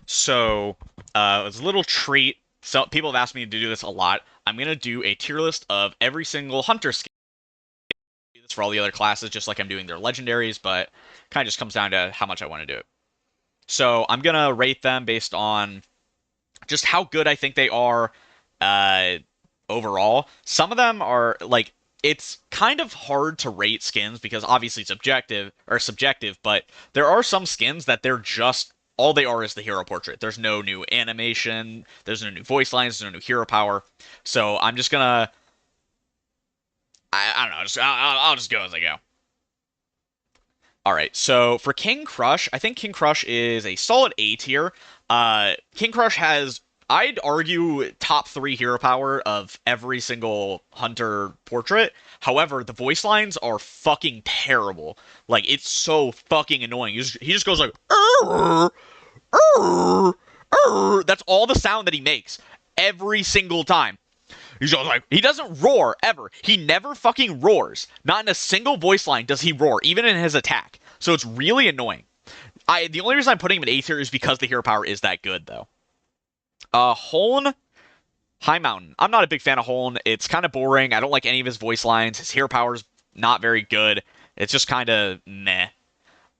So, it's a little treat. So people have asked me to do this a lot. I'm gonna do a tier list of every single hunter skin. This for all the other classes, just like I'm doing their legendaries, but kind of just comes down to how much I want to do it. So I'm gonna rate them based on just how good I think they are uh, overall. Some of them are like it's kind of hard to rate skins because obviously it's objective or subjective, but there are some skins that they're just all they are is the hero portrait. There's no new animation, there's no new voice lines, there's no new hero power. So I'm just gonna I don't know, I'll just go as I go. All right, so for King Crush, I think King Crush is a solid A tier. King Crush has, I'd argue, top three hero power of every single Hunter portrait. However, the voice lines are fucking terrible. Like, it's so fucking annoying. He just goes like, "Arr, arr, arr." That's all the sound that he makes every single time. He's just like, he doesn't roar ever. He never fucking roars. Not in a single voice line does he roar, even in his attack. So it's really annoying. The only reason I'm putting him in A tier is because the hero power is that good, though. Holn, High Mountain. I'm not a big fan of Holn. It's kind of boring. I don't like any of his voice lines. His hero power's not very good. It's just kind of meh.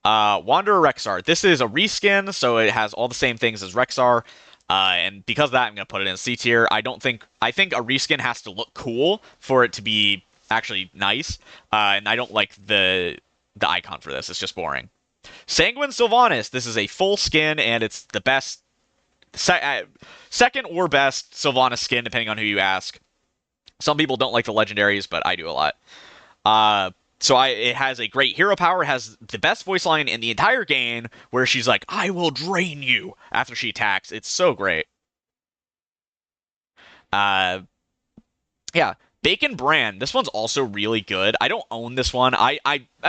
Wanderer Rexar. This is a reskin, so it has all the same things as Rexar. And because of that, I'm gonna put it in C tier. I think a reskin has to look cool for it to be actually nice. And I don't like the icon for this. It's just boring. Sanguine Sylvanas. This is a full skin, and it's the best, second or best Sylvanas skin, depending on who you ask. Some people don't like the legendaries, but I do a lot. It has a great hero power. It has the best voice line in the entire game, where she's like, "I will drain you" after she attacks. It's so great. Uh, yeah, Bacon Brand. This one's also really good. I don't own this one. I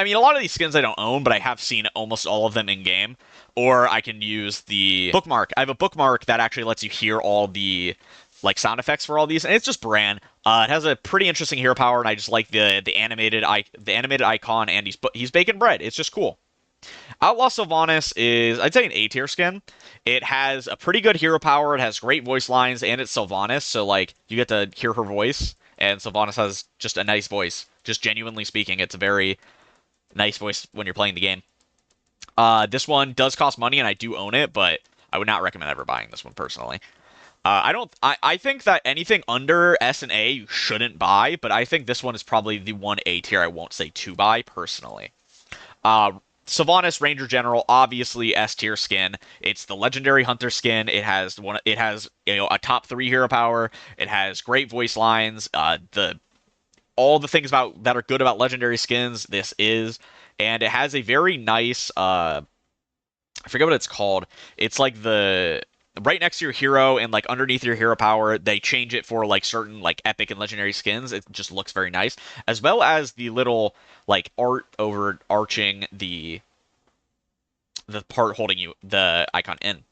mean, a lot of these skins I don't own, but I have seen almost all of them in game. Or I can use the bookmark. I have a bookmark that actually lets you hear all the like sound effects for all these, and it's just Bran. It has a pretty interesting hero power, and I just like the animated icon, and he's baking bread. It's just cool. Outlaw Sylvanas is, I'd say, an A tier skin. It has a pretty good hero power. It has great voice lines, and it's Sylvanas, so like you get to hear her voice. And Sylvanas has just a nice voice. Just genuinely speaking, it's a very nice voice when you're playing the game. This one does cost money, and I do own it, but I would not recommend ever buying this one personally. I don't. I think that anything under S and A you shouldn't buy, but I think this one is probably the one A tier I won't say to buy personally. Uh, Sylvanas Ranger General, obviously S tier skin. It's the legendary hunter skin. It has one. It has a top three hero power. It has great voice lines. The all the things about that are good about legendary skins. This is, and it has a very nice. I forget what it's called. It's like the right next to your hero and like underneath your hero power, they change it for like certain like epic and legendary skins. It just looks very nice, as well as the little like art overarching the part holding you the icon in.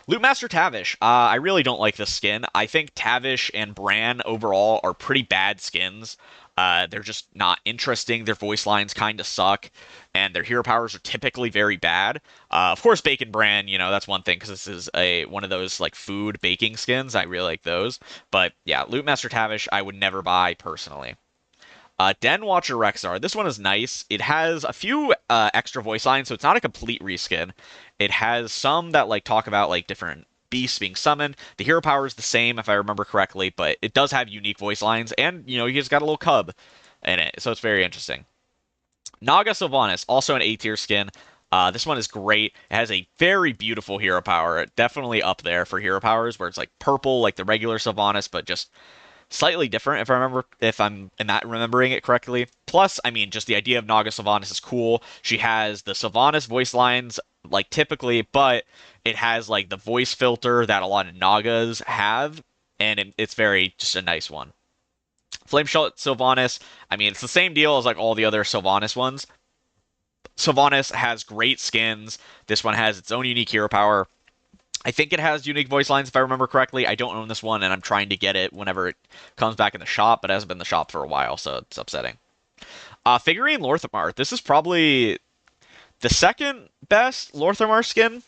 Lootmaster Tavish. I really don't like this skin. I think Tavish and Bran overall are pretty bad skins. They're just not interesting. Their voice lines kind of suck, and their hero powers are typically very bad. Of course, Bacon Bran, that's one thing because this is a one of those like food baking skins. I really like those. But yeah, Lootmaster Tavish, I would never buy personally. Den Watcher Rexar. This one is nice. It has a few extra voice lines, so it's not a complete reskin. It has some that like talk about like different beasts being summoned. The hero power is the same if I remember correctly, but it does have unique voice lines, and he's got a little cub in it, so it's very interesting. Naga Sylvanas, also an A tier skin. This one is great. It has a very beautiful hero power, definitely up there for hero powers, where it's like purple, like the regular Sylvanas, but just slightly different if I'm in that remembering it correctly. Plus, I mean, just the idea of Naga Sylvanas is cool. She has the Sylvanas voice lines like typically, but it has like the voice filter that a lot of Nagas have, and it's very just a nice one. Flame Shot Sylvanas, I mean, it's the same deal as like all the other Sylvanas ones. Sylvanas has great skins. This one has its own unique hero power. I think it has unique voice lines if I remember correctly. I don't own this one, and I'm trying to get it whenever it comes back in the shop, but it hasn't been in the shop for a while, so it's upsetting. Figurine Lorthamar. This is probably the second best Lorthamar skin.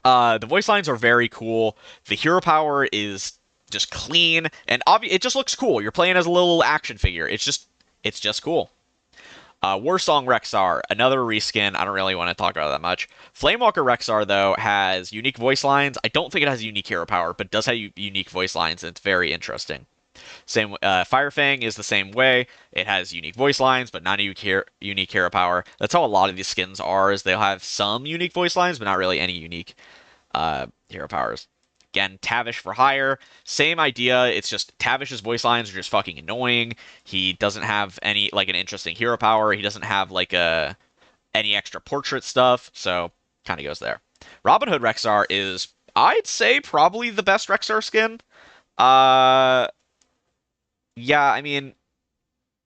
The voice lines are very cool. The hero power is just clean and obvious. It just looks cool. You're playing as a little action figure. It's just cool. Warsong Rexar, another reskin. I don't really want to talk about that much. Flamewalker Rexar, though, has unique voice lines. I don't think it has unique hero power, but does have unique voice lines, and it's very interesting. Same, Firefang is the same way. It has unique voice lines, but not unique hero power. That's how a lot of these skins are. Is they'll have some unique voice lines, but not really any unique hero powers. Again, Tavish for hire. Same idea. It's just Tavish's voice lines are just fucking annoying. He doesn't have any like an interesting hero power. He doesn't have like any extra portrait stuff. So kind of goes there. Robin Hood Rexar is, I'd say, probably the best Rexar skin. Uh, yeah, I mean,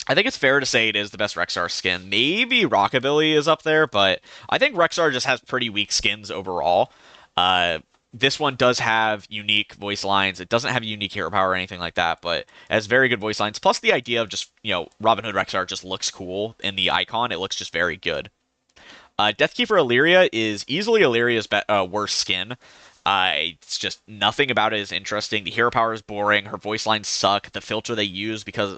I think it's fair to say it is the best Rexar skin. Maybe Rockabilly is up there, but I think Rexar just has pretty weak skins overall. Uh, this one does have unique voice lines. It doesn't have unique hero power or anything like that, but it has very good voice lines. Plus the idea of just, Robin Hood Rexar just looks cool in the icon. It looks just very good. Deathkeeper Illyria is easily Illyria's worst skin. It's just nothing about it is interesting. The hero power is boring. Her voice lines suck. The filter they use because,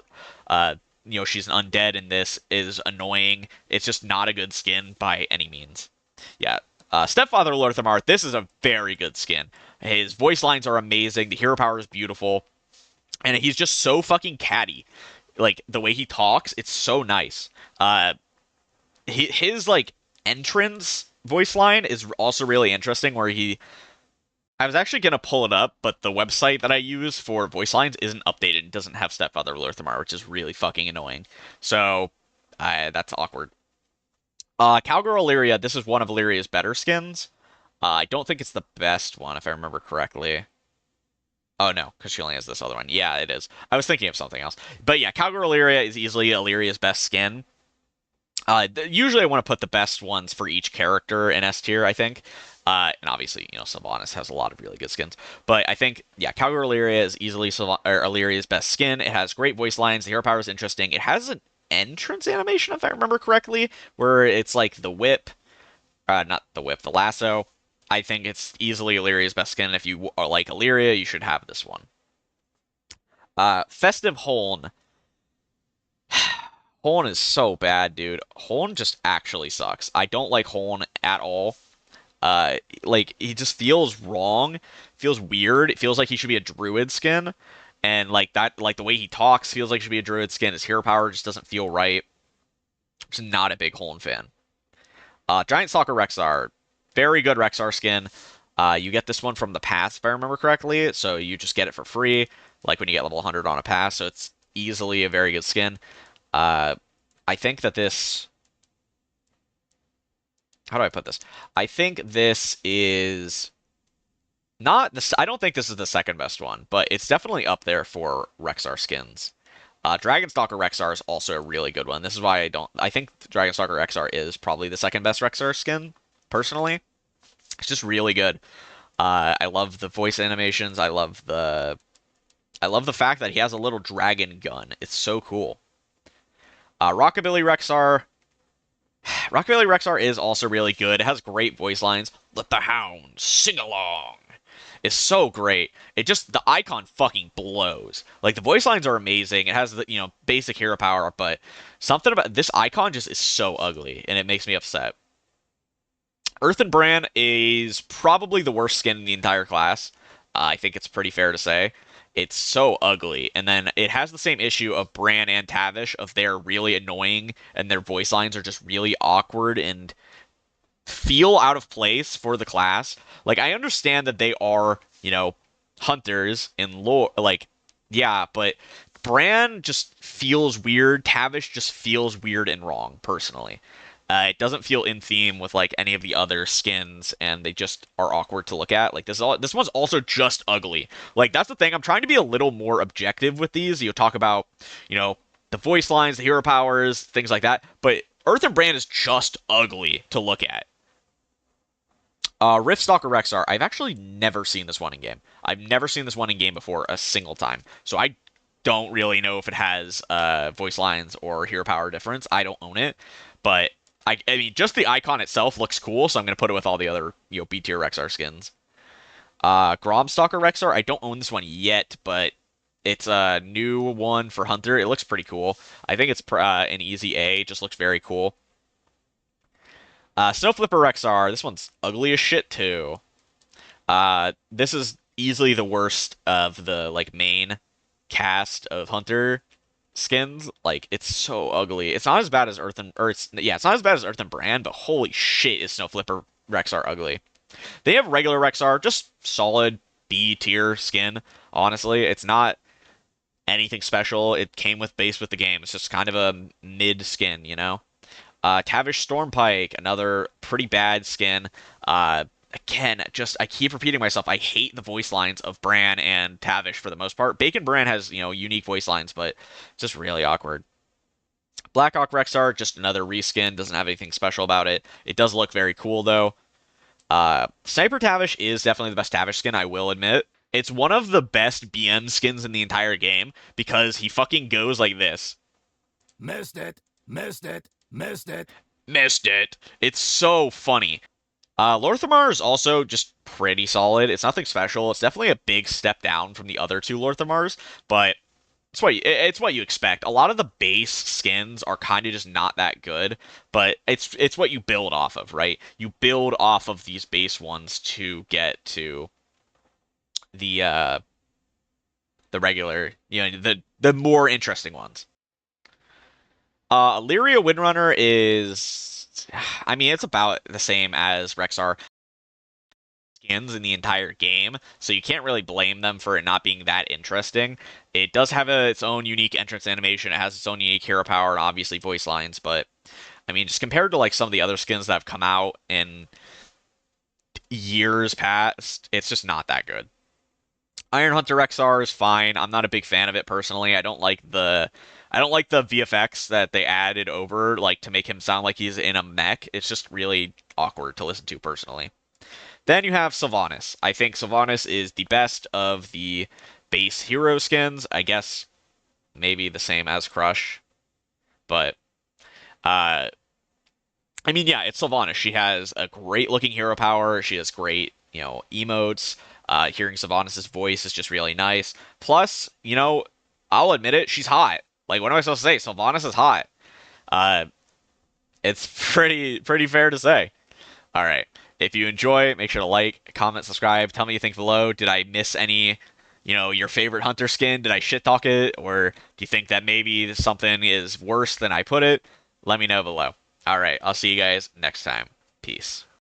she's an undead in this is annoying. It's just not a good skin by any means. Yeah. Stepfather Lorthamar, this is a very good skin. His voice lines are amazing. The hero power is beautiful. And he's just so fucking catty. Like, the way he talks, it's so nice. His like, entrance voice line is also really interesting, where I was actually going to pull it up, but the website that I use for voice lines isn't updated. It doesn't have Stepfather Lorthamar, which is really fucking annoying. So, that's awkward. Cowgirl Illyria, this is one of Illyria's better skins. I don't think it's the best one, if I remember correctly. Oh, no, because she only has this other one. Yeah, it is. I was thinking of something else. But yeah, Cowgirl Illyria is easily Illyria's best skin. Usually I want to put the best ones for each character in S tier, I think. And obviously, Sylvanas has a lot of really good skins. But I think, yeah, Cowgirl Illyria is easily Illyria's best skin. It has great voice lines. The hero power is interesting. It has an entrance animation, if I remember correctly, where it's like the whip. Not the whip, the lasso. I think it's easily Illyria's best skin. If you are like Illyria, you should have this one. Festive Holn. Holn is so bad, dude. Holn just actually sucks. I don't like Holn at all. Like, he just feels wrong, feels weird. It feels like he should be a druid skin, and like that, like the way he talks feels like he should be a druid skin. His hero power just doesn't feel right. Just not a big Holn fan. Giant Stalker Rexar, very good Rexar skin. You get this one from the pass, if I remember correctly, so you just get it for free, like when you get level 100 on a pass, so it's easily a very good skin. I think that this... How do I put this? I think this is not this. I don't think this is the second best one, but it's definitely up there for Rexar skins. Dragonstalker Rexar is also a really good one. This is why I think Dragonstalker Rexar is probably the second best Rexar skin, personally. It's just really good. I love the voice animations. I love the fact that he has a little dragon gun. It's so cool. Rockabilly Rexar. Rockabilly Rexar is also really good. It has great voice lines. Let the hounds sing along. It's so great. The icon fucking blows. Like, the voice lines are amazing. It has the, basic hero power, but something about this icon just is so ugly, and it makes me upset. Earthen Bran is probably the worst skin in the entire class. I think it's pretty fair to say. It's so ugly. And then it has the same issue of Bran and Tavish, of they're really annoying, and their voice lines are just really awkward and feel out of place for the class. Like, I understand that they are, hunters in lore, like, yeah, but Bran just feels weird. Tavish just feels weird and wrong, personally. It doesn't feel in theme with like any of the other skins, and they just are awkward to look at. Like, this one's also just ugly. Like, that's the thing. I'm trying to be a little more objective with these. You talk about, the voice lines, the hero powers, things like that. But Earthen Bran is just ugly to look at. Riftstalker Rexar. I've actually never seen this one in game. I've never seen this one in game before a single time. So I don't really know if it has voice lines or hero power difference. I don't own it, but I mean, just the icon itself looks cool, so I'm gonna put it with all the other B tier Rexar skins. Gromstalker Rexar. I don't own this one yet, but it's a new one for Hunter. It looks pretty cool. I think it's an easy A. It just looks very cool. Snow Flipper Rexar. This one's ugly as shit too. This is easily the worst of the like main cast of Hunter skins. Like it's so ugly. It's not as bad as Earth and or it's yeah, it's not as bad as Earth and Brand, but holy shit, is Snow Flipper Rexar ugly. They have regular Rexar, just solid B tier skin. Honestly, it's not anything special. It came with base with the game. It's just kind of a mid skin, you know. Tavish Stormpike, another pretty bad skin. Again, just I keep repeating myself. I hate the voice lines of Bran and Tavish for the most part. Bacon Bran has unique voice lines, but it's just really awkward. Blackhawk Rexar, just another reskin. Doesn't have anything special about it. It does look very cool though. Sniper Tavish is definitely the best Tavish skin, I will admit. It's one of the best BM skins in the entire game because he fucking goes like this. Missed it, missed it, missed it. Missed it. It's so funny. Lorthamar is also just pretty solid. It's nothing special. It's definitely a big step down from the other two Lorthamars, but it's what you expect. A lot of the base skins are kind of just not that good, but it's what you build off of, right? You build off of these base ones to get to the the regular, the more interesting ones. Illyria Windrunner is, I mean, it's about the same as Rexar skins in the entire game, so you can't really blame them for it not being that interesting. It does have its own unique entrance animation. It has its own unique hero power and obviously voice lines, but I mean, just compared to like some of the other skins that have come out in years past, it's just not that good. Iron Hunter XR is fine. I'm not a big fan of it personally. I don't like the VFX that they added over like to make him sound like he's in a mech. It's just really awkward to listen to personally. Then you have Sylvanas. I think Sylvanas is the best of the base hero skins. I guess maybe the same as Crush, but uh I mean, yeah, it's Sylvanas. She has a great looking hero power. She has great, emotes. Hearing Sylvanas' voice is just really nice. Plus, I'll admit it, she's hot. Like, what am I supposed to say? Sylvanas is hot. Uh, it's pretty fair to say. All right. If you enjoy, make sure to like, comment, subscribe. Tell me what you think below. Did I miss any, your favorite hunter skin? Did I shit talk it, or do you think that maybe something is worse than I put it? Let me know below. All right. I'll see you guys next time. Peace.